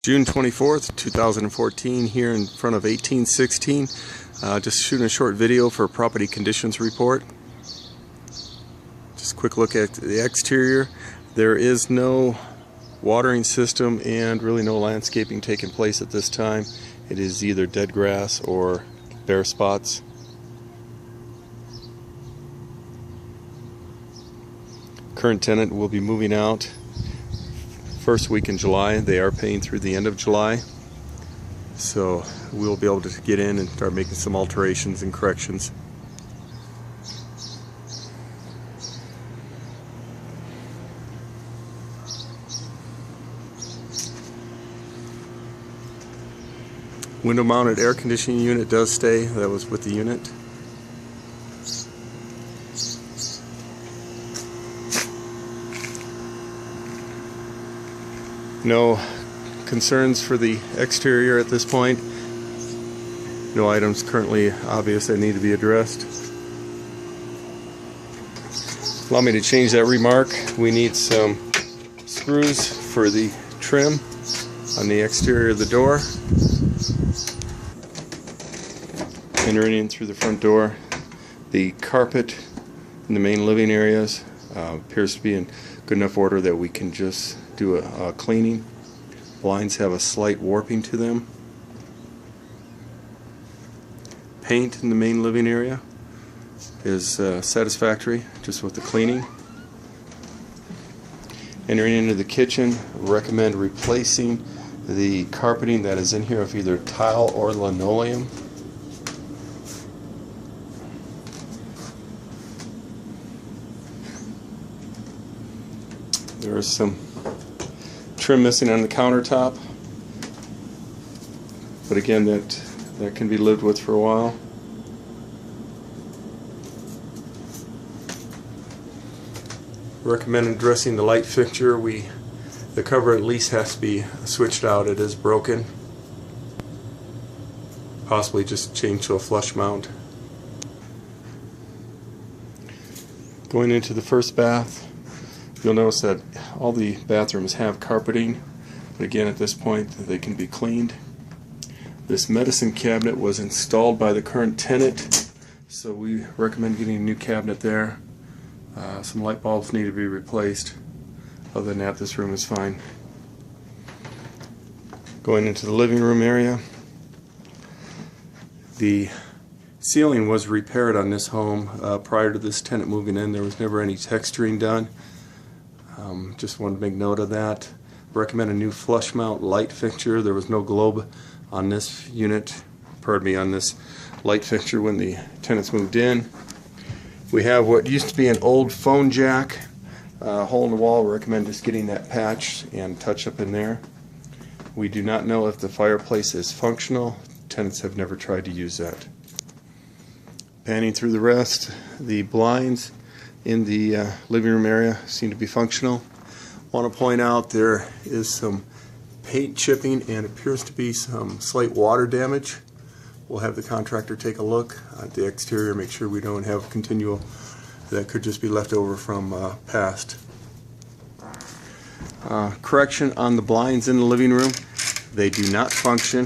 June 24th, 2014, here in front of 1816. Just shooting a short video for a property conditions report. Just a quick look at the exterior. There is no watering system and really no landscaping taking place at this time. It is either dead grass or bare spots. Current tenant will be moving out first week in July. They are paying through the end of July, so we'll be able to get in and start making some alterations and corrections. Window mounted air conditioning unit does stay. That was with the unit. No concerns for the exterior at this point. No items currently obvious that need to be addressed. Allow me to change that remark. We need some screws for the trim on the exterior of the door. Entering in through the front door. The carpet in the main living areas appears to be in good enough order that we can just do a cleaning. Blinds have a slight warping to them. Paint in the main living area is satisfactory just with the cleaning. Entering into the kitchen, recommend replacing the carpeting that is in here of either tile or linoleum. There is some trim missing on the countertop, but again, that can be lived with for a while. Recommend addressing the light fixture. The cover at least has to be switched out. It is broken. Possibly just change to a flush mount. Going into the first bath, you'll notice that all the bathrooms have carpeting, but again, at this point, they can be cleaned. This medicine cabinet was installed by the current tenant, so we recommend getting a new cabinet there. Some light bulbs need to be replaced. Other than that, this room is fine. Going into the living room area, the ceiling was repaired on this home prior to this tenant moving in. There was never any texturing done. Just wanted to make note of that. Recommend a new flush mount light fixture. There was no globe on this unit, on this light fixture when the tenants moved in. We have what used to be an old phone jack, hole in the wall. Recommend just getting that patched and touch up in there. We do not know if the fireplace is functional. Tenants have never tried to use that. Panning through the rest, the blinds in the living room area seem to be functional. Want to point out there is some paint chipping and appears to be some slight water damage. We'll have the contractor take a look at the exterior, make sure we don't have continual that could just be left over from past. Correction on the blinds in the living room. They do not function.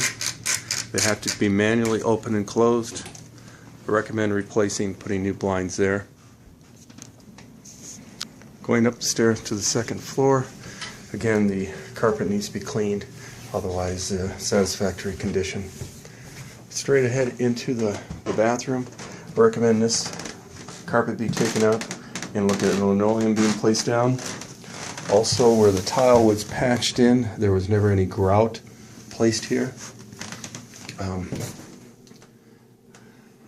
They have to be manually opened and closed. I recommend putting new blinds there. Going up the stairs to the second floor, again, the carpet needs to be cleaned, otherwise satisfactory condition. Straight ahead into the bathroom, I recommend this carpet be taken up and look at the linoleum being placed down. Also, where the tile was patched in, there was never any grout placed here.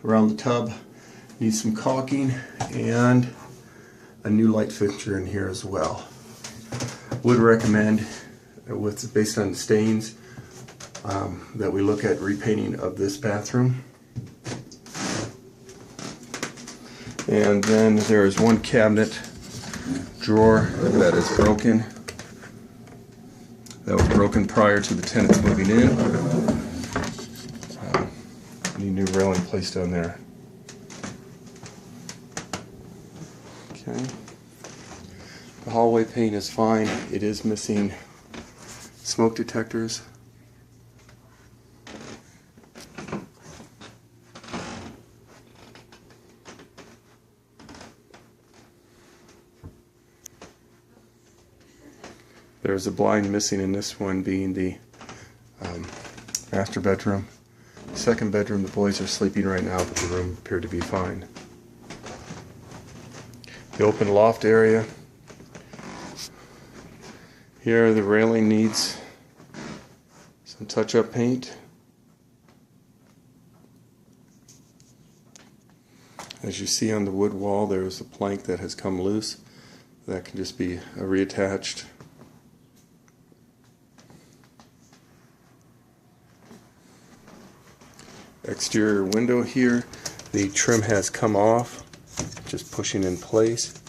Around the tub, needs some caulking and a new light fixture in here as well. Would recommend, based on the stains, that we look at repainting of this bathroom. And then there is one cabinet drawer that is broken. That was broken prior to the tenants moving in. Need new railing placed on there. Okay. The hallway paint is fine. It is missing smoke detectors There's a blind missing in this one, being the master bedroom. Second bedroom, the boys are sleeping right now, but the room appeared to be fine. The open loft area. Here the railing needs some touch-up paint. As you see on the wood wall, there is a plank that has come loose. That can just be reattached. Exterior window here. The trim has come off, just pushing in place.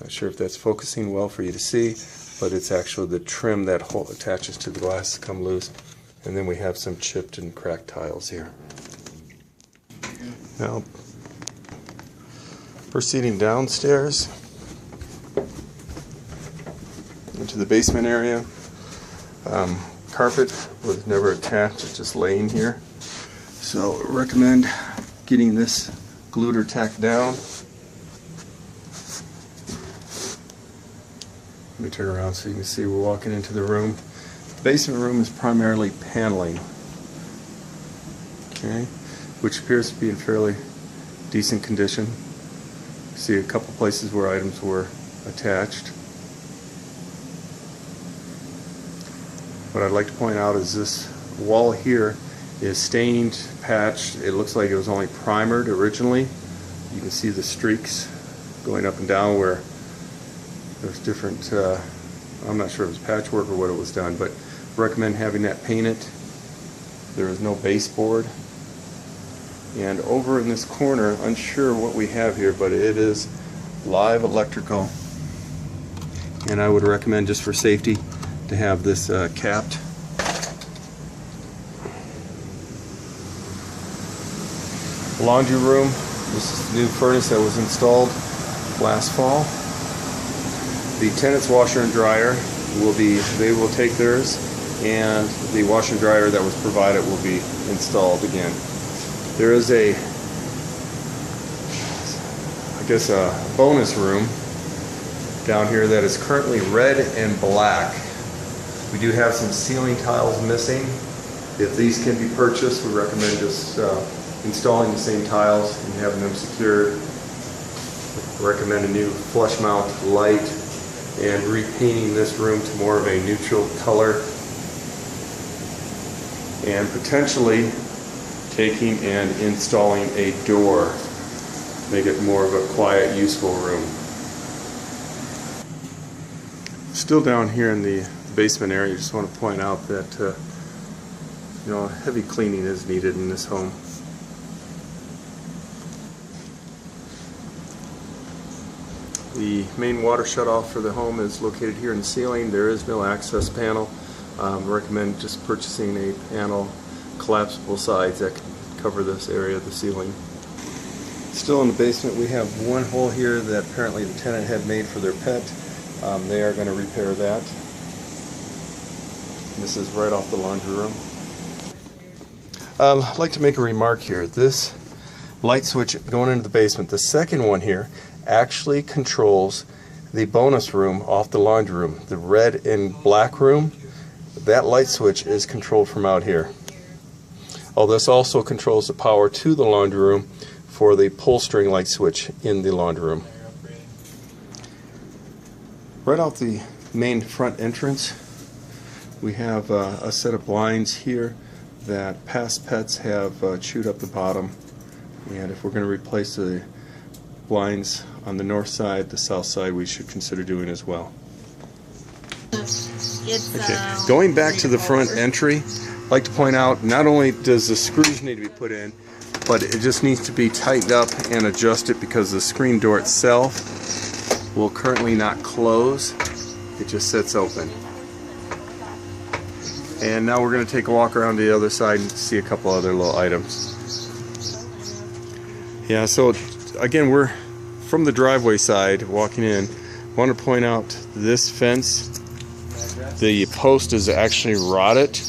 Not sure if that's focusing well for you to see, but it's actually the trim that attaches to the glass come loose. And then we have some chipped and cracked tiles here. Now, proceeding downstairs into the basement area. Carpet was never attached, it's just laying here. So I recommend getting this glued or tacked down. Let me turn around so you can see we're walking into the room. The basement room is primarily paneling, okay, which appears to be in fairly decent condition. See a couple places where items were attached. What I'd like to point out is this wall here is stained, patched. It looks like it was only primered originally. You can see the streaks going up and down where there's different, I'm not sure if it was patchwork or what it was done, but recommend having that painted. There is no baseboard. And over in this corner, unsure what we have here, but it is live electrical. And I would recommend, just for safety, to have this capped. Laundry room. This is the new furnace that was installed last fall. The tenant's washer and dryer they will take theirs, and the washer and dryer that was provided will be installed again. There is a bonus room down here that is currently red and black. We do have some ceiling tiles missing. If these can be purchased, we recommend just installing the same tiles and having them secured. We recommend a new flush mount light and repainting this room to more of a neutral color, and potentially taking and installing a door, make it more of a quiet, useful room. Still down here in the basement area, just want to point out that heavy cleaning is needed in this home. The main water shutoff for the home is located here in the ceiling. There is no access panel. Recommend just purchasing a panel, collapsible sides that can cover this area of the ceiling. Still in the basement, we have one hole here that apparently the tenant had made for their pet. They are going to repair that. This is right off the laundry room. I'd like to make a remark here. This light switch going into the basement, the second one here, actually controls the bonus room off the laundry room. The red and black room, that light switch is controlled from out here. Oh, this also controls the power to the laundry room for the pull string light switch in the laundry room. Right off the main front entrance, we have a set of blinds here that past pets have chewed up the bottom, and if we're going to replace the blinds on the north side, the south side we should consider doing as well. Okay, going back to the front entry, I'd like to point out, not only does the screws need to be put in, but it just needs to be tightened up and adjusted, because the screen door itself will currently not close. It just sits open. And now we're going to take a walk around the other side and see a couple other little items. Yeah, so again, we're from the driveway side walking in. I want to point out this fence, the post is actually rotted.